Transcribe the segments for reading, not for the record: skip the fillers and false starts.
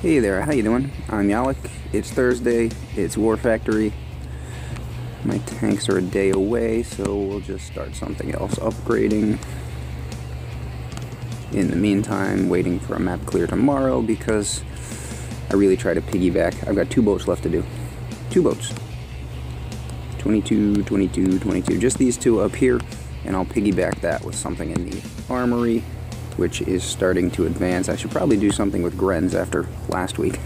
Hey there, how you doing? I'm Yalik. It's Thursday, it's War Factory. My tanks are a day away, so we'll just start something else upgrading. In the meantime, waiting for a map clear tomorrow because I really try to piggyback. I've got 2 boats left to do. 2 boats. 22, 22, 22. Just these 2 up here, and I'll piggyback that with something in the armory, which is starting to advance. I should probably do something with Grens after last week.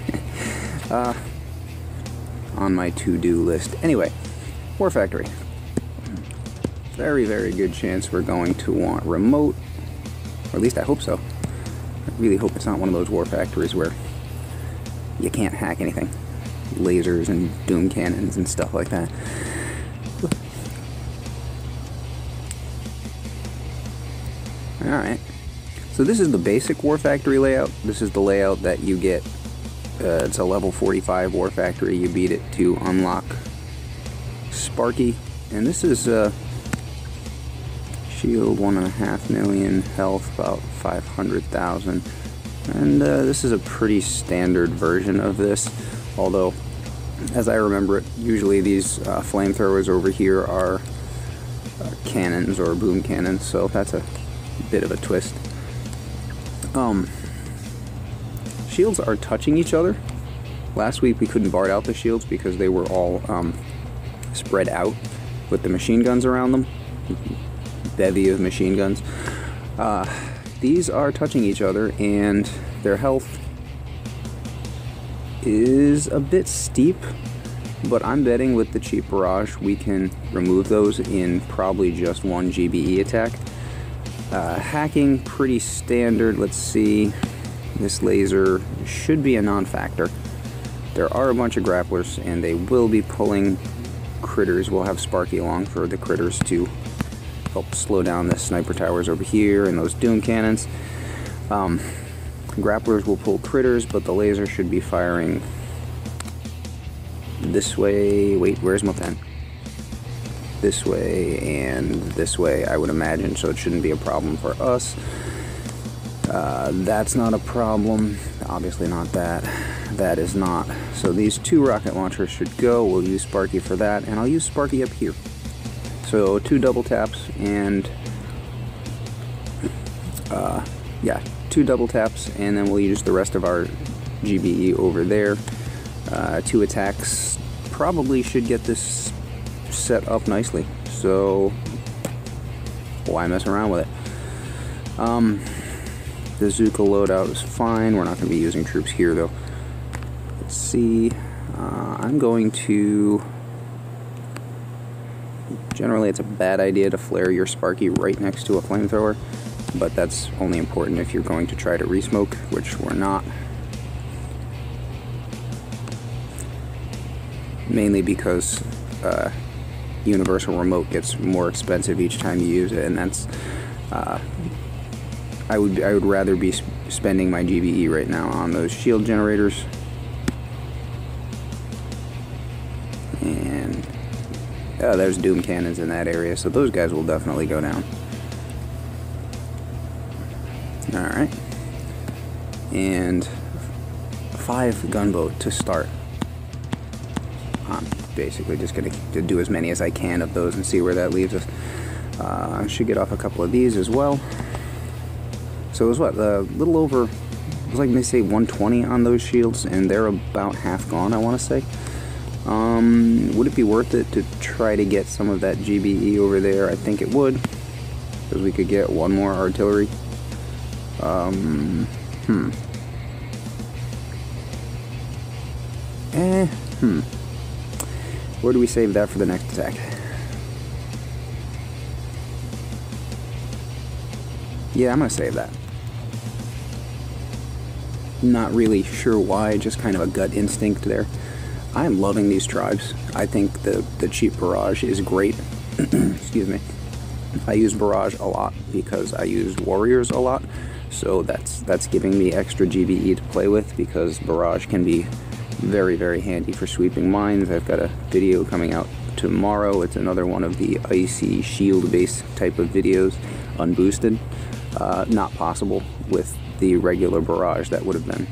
On my to-do list. Anyway, War Factory. Very, very good chance we're going to want remote, or at least I hope so. I really hope it's not one of those War Factories where you can't hack anything. Lasers and doom cannons and stuff like that. Alright. So this is the basic War Factory layout. This is the layout that you get. It's a level 45 War Factory. You beat it to unlock Sparky. And this is shield 1.5 million, health about 500,000. And this is a pretty standard version of this. Although, as I remember it, usually these flamethrowers over here are cannons or boom cannons. So that's a bit of a twist. Shields are touching each other. Last week we couldn't bar out the shields because they were all spread out with the machine guns around them. Bevy of machine guns. These are touching each other and their health is a bit steep, but I'm betting with the cheap barrage we can remove those in probably just 1 GBE attack. Hacking, pretty standard. Let's see. This laser should be a non-factor. There are a bunch of grapplers, and they will be pulling critters. We'll have Sparky along for the critters to help slow down the sniper towers over here and those doom cannons. Grapplers will pull critters, but the laser should be firing this way. Wait, where's my pen? This way and this way, I would imagine, so it shouldn't be a problem for us. That's not a problem. Obviously not that. That is not. So these 2 rocket launchers should go. We'll use Sparky for that, and I'll use Sparky up here. So 2 double taps and yeah, 2 double taps, and then we'll use the rest of our GBE over there. 2 attacks probably should get this set up nicely, so why mess around with it? The Zuka loadout is fine. We're not going to be using troops here though. Let's see. I'm going to... Generally it's a bad idea to flare your Sparky right next to a flamethrower, but that's only important if you're going to try to resmoke, which we're not. Mainly because universal remote gets more expensive each time you use it, and that's I would rather be spending my GBE right now on those shield generators. And there's doom cannons in that area, so those guys will definitely go down. Alright. And 5 gunboat to start. I'm basically just going to do as many as I can of those and see where that leaves us. I should get off a couple of these as well. So it was what, a little over, it was like they say 120 on those shields, and they're about half gone, I want to say. Would it be worth it to try to get some of that GBE over there? I think it would, because we could get 1 more artillery. Where do we save that for the next attack? Yeah, I'm gonna save that. Not really sure why, just kind of a gut instinct there. I'm loving these tribes. I think the cheap barrage is great. Excuse me. I use barrage a lot because I used warriors a lot, so that's giving me extra GBE to play with, because barrage can be very, very handy for sweeping mines. I've got a video coming out tomorrow. It's another one of the icy shield based type of videos, unboosted. Not possible with the regular barrage. That would have been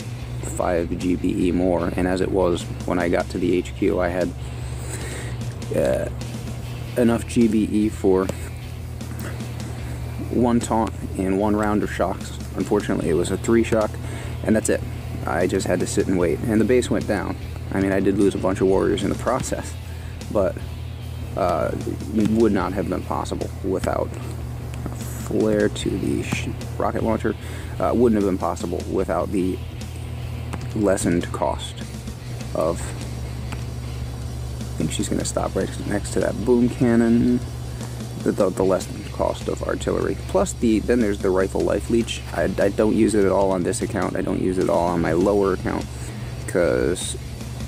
5 GBE more, and as it was when I got to the HQ, I had enough GBE for 1 taunt and 1 round of shocks. Unfortunately, it was a 3 shock, and that's it. I just had to sit and wait, and the base went down. I mean, I did lose a bunch of warriors in the process, but it would not have been possible without a flare to the rocket launcher. Wouldn't have been possible without the lessened cost of... I think she's going to stop right next to that boom cannon. The lessened cost of artillery. Plus, then there's the rifle life leech. I don't use it at all on this account. I don't use it at all on my lower account because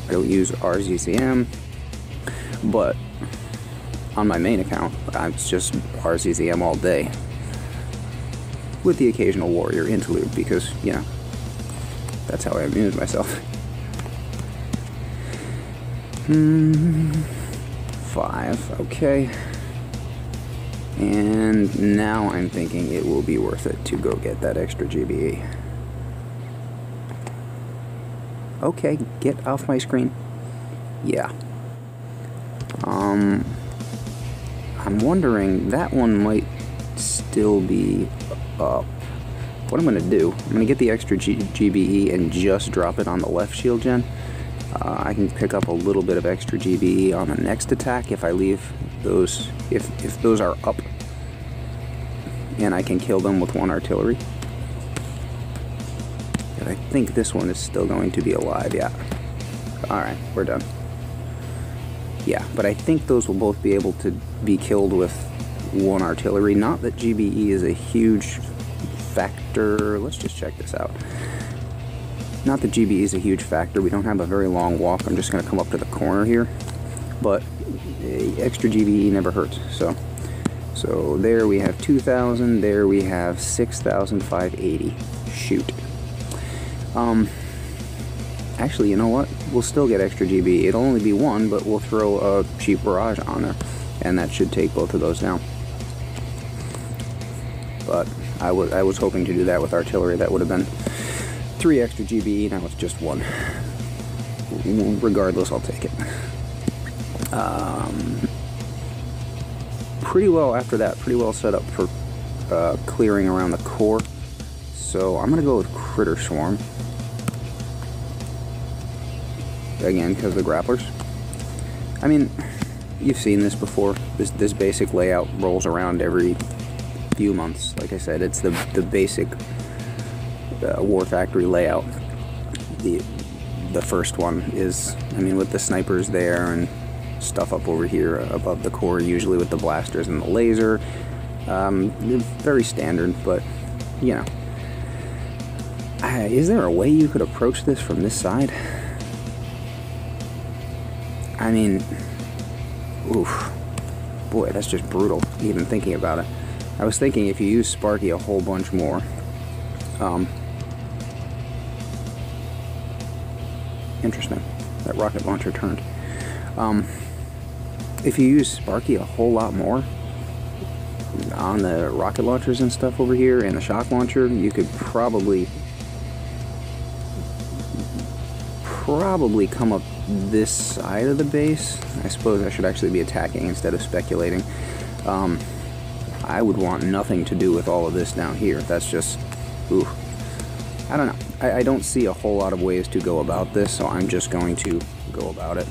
I don't use RZZM. But on my main account, it's just RZZM all day, with the occasional warrior interlude, because, you know, that's how I amuse myself. 5, okay. And now I'm thinking it will be worth it to go get that extra GBE. Okay, get off my screen. Yeah. I'm wondering, that one might still be up. What I'm going to do, I'm going to get the extra GBE and just drop it on the left shield gen. I can pick up a little bit of extra GBE on the next attack if I leave those, if those are up, and I can kill them with 1 artillery. But I think this one is still going to be alive, yeah. Alright, we're done. Yeah, but I think those will both be able to be killed with 1 artillery. Not that GBE is a huge factor. Let's just check this out. Not that GBE is a huge factor. We don't have a very long walk. I'm just going to come up to the corner here. But extra GBE never hurts. So there we have 2,000. There we have 6,580. Shoot. Actually, you know what? We'll still get extra GBE. It'll only be 1, but we'll throw a cheap barrage on there, and that should take both of those down. But I was hoping to do that with artillery. That would have been 3 extra GBE. Now it's just 1. Regardless, I'll take it. Pretty well after that. Pretty well set up for clearing around the core. So I'm gonna go with Critter Swarm. Again, because of the grapplers. I mean, you've seen this before. This basic layout rolls around every few months. Like I said, it's the basic War Factory layout. The first one is, I mean, with the snipers there and stuff up over here above the core, usually with the blasters and the laser. Very standard, but, you know. Is there a way you could approach this from this side? I mean, oof, boy, that's just brutal, even thinking about it. I was thinking if you use Sparky a whole bunch more, interesting, that rocket launcher turned. If you use Sparky a whole lot more on the rocket launchers and stuff over here, and the shock launcher, you could probably come up this side of the base. I suppose I should actually be attacking instead of speculating. I would want nothing to do with all of this down here. That's just, ooh, I don't know. I don't see a whole lot of ways to go about this, so I'm just going to go about it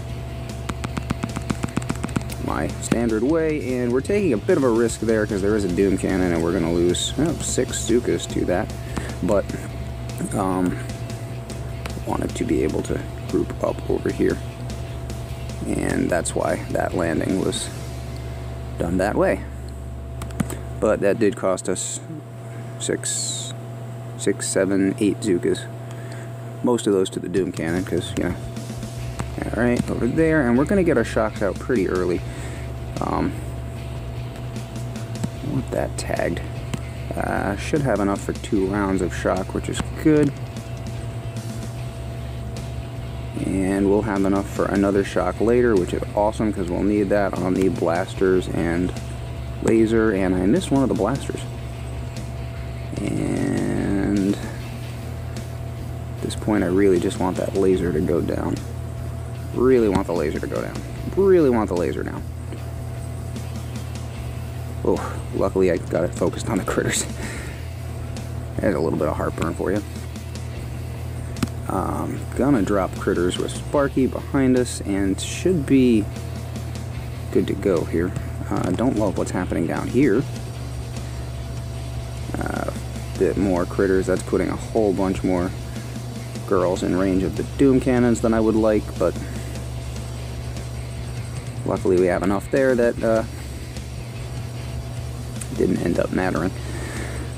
my standard way, and we're taking a bit of a risk there because there is a Doom Cannon and we're going to lose 6 Zukas to that, but wanted to be able to group up over here, and that's why that landing was done that way. But that did cost us 6, 7, 8 Zukas. Most of those to the Doom Cannon, because, you know. Alright, over there, and we're going to get our shocks out pretty early. I want that tagged. Should have enough for 2 rounds of shock, which is good. And we'll have enough for another shock later, which is awesome, because we'll need that on the blasters and laser, and I missed one of the blasters. And this point, I really just want that laser to go down. Really want the laser to go down. Really want the laser down. Oh, luckily I got it focused on the critters. There's a little bit of heartburn for you. Gonna drop critters with Sparky behind us, and should be good to go here. Don't love what's happening down here. Bit more critters. That's putting a whole bunch more girls in range of the doom cannons than I would like, but luckily we have enough there that didn't end up mattering.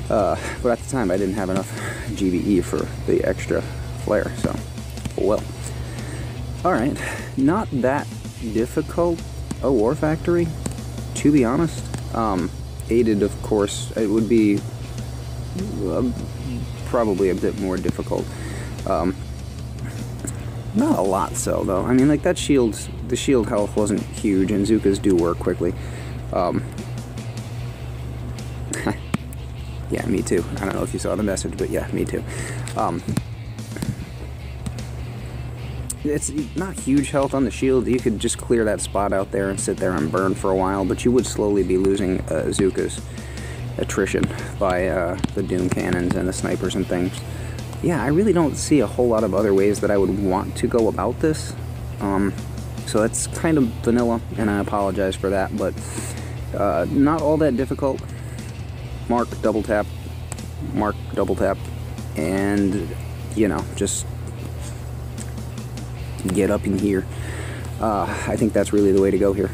But at the time I didn't have enough GBE for the extra flare, so well. Alright, not that difficult a war factory, to be honest. Aided, of course, it would be probably a bit more difficult. Not a lot so, though. I mean, like, that shield, the shield health wasn't huge, and Zookas do work quickly. Yeah, me too. I don't know if you saw the message, but yeah, me too. It's not huge health on the shield. You could just clear that spot out there and sit there and burn for a while, but you would slowly be losing Zooka's attrition by the doom cannons and the snipers and things. Yeah, I really don't see a whole lot of other ways that I would want to go about this. So that's kind of vanilla, and I apologize for that, but not all that difficult. Mark, double tap, and, you know, just get up in here. I think that's really the way to go here.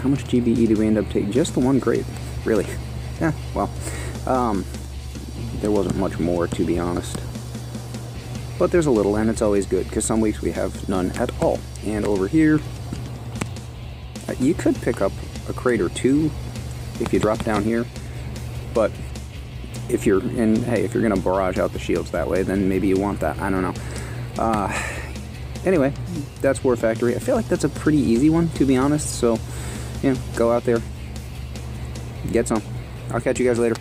How much GBE did we end up taking? Just the one crate, really. Yeah, well, there wasn't much more, to be honest. But there's a little, and it's always good, because some weeks we have none at all. And over here, you could pick up a crate or two if you drop down here. But if you're if you're gonna barrage out the shields that way, then maybe you want that. I don't know. Anyway, that's War Factory. I feel like that's a pretty easy one, to be honest. So, yeah, go out there, get some. I'll catch you guys later.